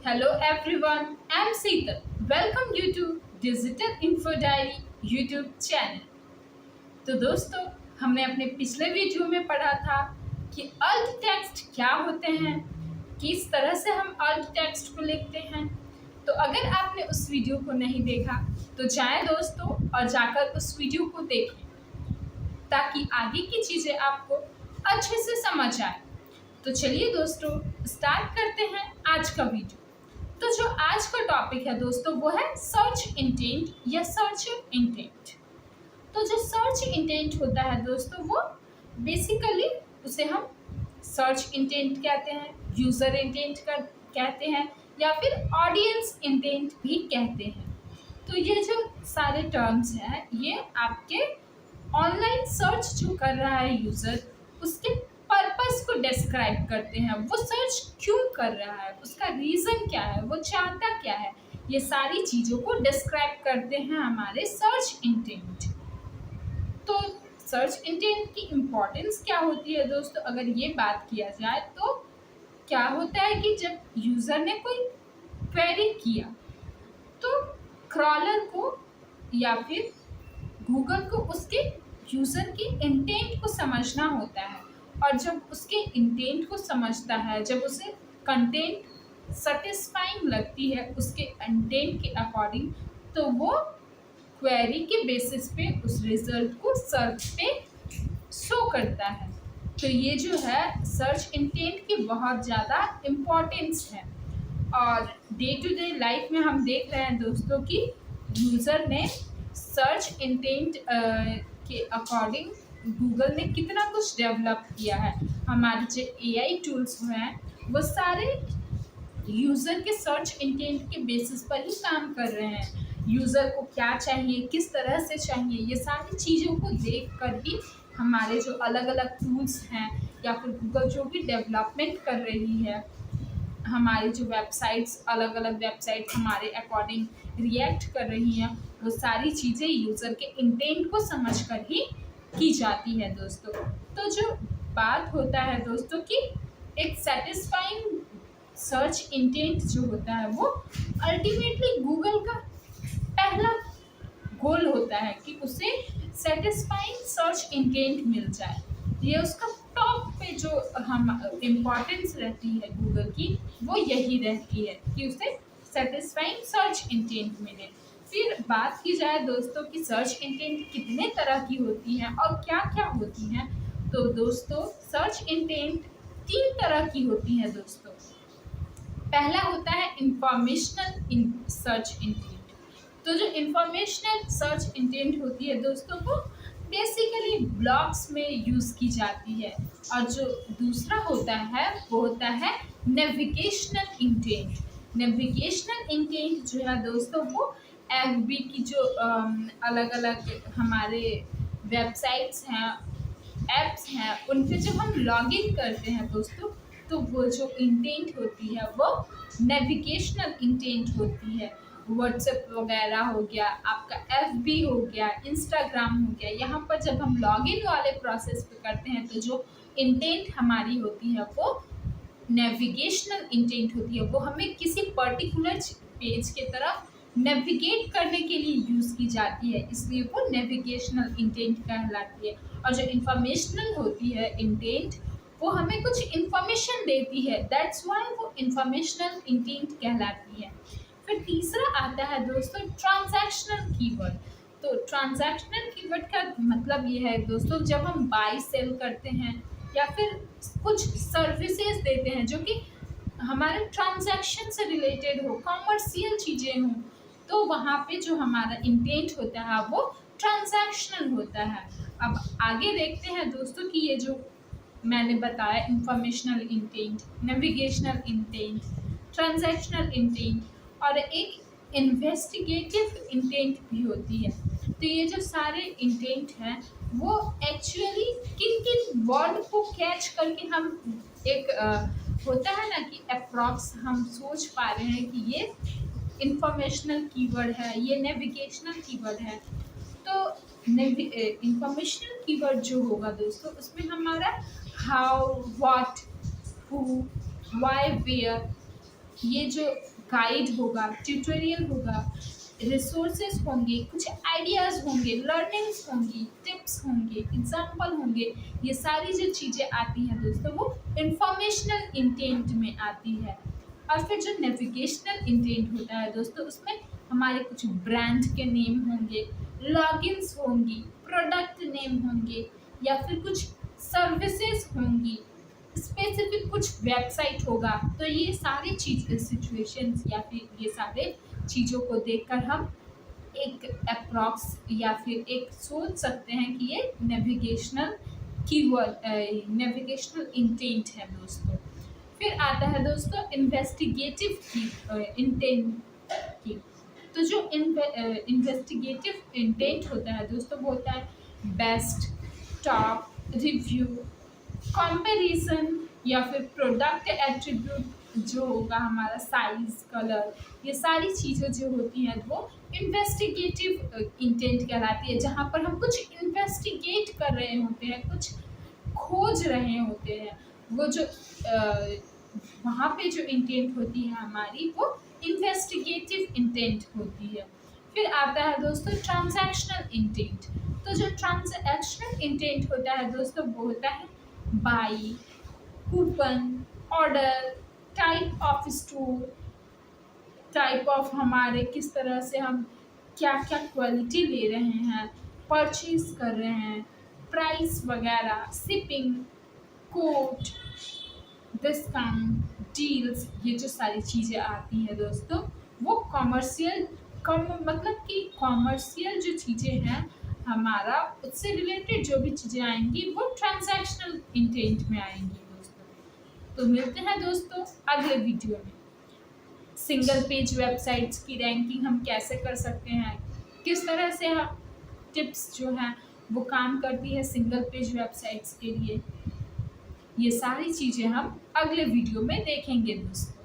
Hello everyone, I'm Seetal. Welcome you to Digital Info Diary YouTube channel. तो दोस्तों, हमने अपने पिछले वीडियो में पढ़ा था कि अल्ट टेक्स्ट क्या होते हैं, किस तरह से हम अल्ट टेक्स्ट को लिखते हैं। तो अगर आपने उस वीडियो को नहीं देखा तो जाएं दोस्तों और जाकर उस वीडियो को देखें ताकि आगे की चीज़ें आपको अच्छे से समझ आए। तो चलिए दोस्तों, स्टार्ट करते हैं आज का वीडियो। तो जो आज का टॉपिक है दोस्तों वो है सर्च इंटेंट या सर्च इंटेंट। तो जो सर्च इंटेंट होता है दोस्तों वो बेसिकली उसे हम सर्च इंटेंट कहते हैं, यूज़र इंटेंट कहते हैं या फिर ऑडियंस इंटेंट भी कहते हैं। तो ये जो सारे टर्म्स हैं ये आपके ऑनलाइन सर्च जो कर रहा है यूज़र उसके पर्पस को डिस्क्राइब करते हैं। वो सर्च क्यों कर रहा है, उसका रीज़न क्या है, वो चाहता क्या है, ये सारी चीज़ों को डिस्क्राइब करते हैं हमारे सर्च इंटेंट। तो सर्च इंटेंट की इम्पोर्टेंस क्या होती है दोस्तों, अगर ये बात किया जाए तो क्या होता है कि जब यूज़र ने कोई क्वेरी किया तो क्रॉलर को या फिर गूगल को उसके यूज़र की इंटेंट को समझना होता है, और जब उसके इंटेंट को समझता है, जब उसे कंटेंट सेटिस्फाइंग लगती है उसके इंटेंट के अकॉर्डिंग, तो वो क्वेरी के बेसिस पे उस रिज़ल्ट को सर्च पे शो करता है। तो ये जो है सर्च इंटेंट की बहुत ज़्यादा इम्पोर्टेंस है। और डे टू डे लाइफ में हम देख रहे हैं दोस्तों कि यूज़र ने सर्च इंटेंट के अकॉर्डिंग गूगल ने कितना कुछ डेवलप किया है। हमारे जो AI टूल्स हैं वो सारे यूज़र के सर्च इंटेंट के बेसिस पर ही काम कर रहे हैं। यूज़र को क्या चाहिए, किस तरह से चाहिए, ये सारी चीज़ों को देख कर ही हमारे जो अलग अलग टूल्स हैं या फिर गूगल जो भी डेवलपमेंट कर रही है, हमारी जो वेबसाइट्स अलग अलग वेबसाइट हमारे अकॉर्डिंग रिएक्ट कर रही हैं, वो सारी चीज़ें यूज़र के इंटेंट को समझ कर ही की जाती है दोस्तों। तो जो बात होता है दोस्तों कि एक सेटिस्फाइंग सर्च इंटेंट जो होता है वो अल्टीमेटली गूगल का पहला गोल होता है कि उसे सेटिस्फाइंग सर्च इंटेंट मिल जाए। ये उसका टॉप पे जो हम इम्पॉर्टेंस रहती है गूगल की, वो यही रहती है कि उसे सेटिस्फाइंग सर्च इंटेंट मिले। फिर बात की जाए दोस्तों कि सर्च इंटेंट कितने तरह की होती हैं और क्या क्या होती हैं, तो दोस्तों सर्च इंटेंट 3 तरह की होती हैं दोस्तों। पहला होता है इंफॉर्मेशनल सर्च इंटेंट। तो जो इंफॉर्मेशनल सर्च इंटेंट होती है दोस्तों वो बेसिकली ब्लॉग्स में यूज़ की जाती है। और जो दूसरा होता है वो होता है नेविगेशनल इंटेंट। नेविगेशनल इंटेंट जो है दोस्तों वो FB की जो अलग अलग हमारे वेबसाइट्स हैं, ऐप्स हैं, उन पे जब हम लॉगिन करते हैं दोस्तों तो वो जो इंटेंट होती है वो नेविगेशनल इंटेंट होती है। व्हाट्सएप वगैरह हो गया, आपका FB हो गया, इंस्टाग्राम हो गया, यहाँ पर जब हम लॉगिन वाले प्रोसेस पे करते हैं तो जो इंटेंट हमारी होती है वो नेविगेशनल इंटेंट होती है। वो हमें किसी पर्टिकुलर पेज के तरफ नेविगेट करने के लिए यूज़ की जाती है, इसलिए वो नेविगेशनल इंटेंट कहलाती है। और जो इंफॉर्मेशनल होती है इंटेंट वो हमें कुछ इंफॉर्मेशन देती है, दैट्स वाई वो इंफॉर्मेशनल इंटेंट कहलाती है। फिर तीसरा आता है दोस्तों ट्रांजैक्शनल कीवर्ड। तो ट्रांजैक्शनल कीवर्ड का मतलब ये है दोस्तों, जब हम बाय सेल करते हैं या फिर कुछ सर्विसेज देते हैं जो कि हमारे ट्रांजैक्शन से रिलेटेड हो, कॉमर्शियल चीज़ें हों, तो वहाँ पे जो हमारा इंटेंट होता है वो ट्रांजैक्शनल होता है। अब आगे देखते हैं दोस्तों कि ये जो मैंने बताया informational intent, navigational intent, transactional intent और एक इन्वेस्टिगेटिव इंटेंट भी होती है। तो ये जो सारे इंटेंट हैं वो एक्चुअली किन किन वर्ड को कैच करके हम एक होता है ना कि अप्रॉक्स हम सोच पा रहे हैं कि ये इंफॉर्मेशनल कीवर्ड है, ये नेविगेशनल कीवर्ड है। तो इंफॉर्मेशनल कीवर्ड जो होगा दोस्तों उसमें हमारा how, what, who, why, where, ये जो गाइड होगा, ट्यूटोरियल होगा, रिसोर्सेज होंगे, कुछ आइडियाज़ होंगे, लर्निंग्स होंगी, टिप्स होंगे, एग्जाम्पल होंगे। ये सारी जो चीज़ें आती हैं दोस्तों वो इंफॉर्मेशनल इंटेंट में आती है। और फिर जो नेविगेशनल इंटेंट होता है दोस्तों, उसमें हमारे कुछ ब्रांड के नेम होंगे, लॉगिन्स होंगी, प्रोडक्ट नेम होंगे, या फिर कुछ सर्विसेज होंगी, स्पेसिफिक कुछ वेबसाइट होगा। तो ये सारी चीज़ सिचुएशंस या फिर ये सारे चीज़ों को देखकर हम एक अप्रॉक्स या फिर एक सोच सकते हैं कि ये नेविगेशनल कीवर्ड नेविगेशनल इंटेंट है दोस्तों। फिर आता है दोस्तों इन्वेस्टिगेटिव की इंटेंट की। तो जो इन्वेस्टिगेटिव इंटेंट होता है दोस्तों वो होता है बेस्ट, टॉप, रिव्यू, कंपैरिजन, या फिर प्रोडक्ट एट्रीब्यूट जो होगा हमारा साइज, कलर, ये सारी चीज़ें जो होती हैं वो इन्वेस्टिगेटिव इंटेंट कहलाती है। जहाँ पर हम कुछ इन्वेस्टिगेट कर रहे होते हैं, कुछ खोज रहे होते हैं, वो जो वहाँ पे जो इंटेंट होती है हमारी वो इन्वेस्टिगेटिव इंटेंट होती है। फिर आता है दोस्तों ट्रांजैक्शनल इंटेंट। तो जो ट्रांजैक्शनल इंटेंट होता है दोस्तों वो होता है by, coupon, order, type of store, type of हमारे किस तरह से हम क्या क्या क्वालिटी ले रहे हैं, परचेज कर रहे हैं, प्राइस वगैरह, शिपिंग, कोड, डिस्काउंट, डील्स, ये जो सारी चीज़ें आती हैं दोस्तों वो कॉमर्शियल मतलब कि कॉमर्शियल जो चीज़ें हैं हमारा उससे रिलेटेड जो भी चीज़ें आएंगी वो ट्रांजैक्शनल इंटेंट में आएंगी दोस्तों। तो मिलते हैं दोस्तों अगले वीडियो में। सिंगल पेज वेबसाइट्स की रैंकिंग हम कैसे कर सकते हैं, किस तरह से टिप्स जो हैं वो काम करती है सिंगल पेज वेबसाइट्स के लिए, ये सारी चीज़ें हम अगले वीडियो में देखेंगे दोस्तों।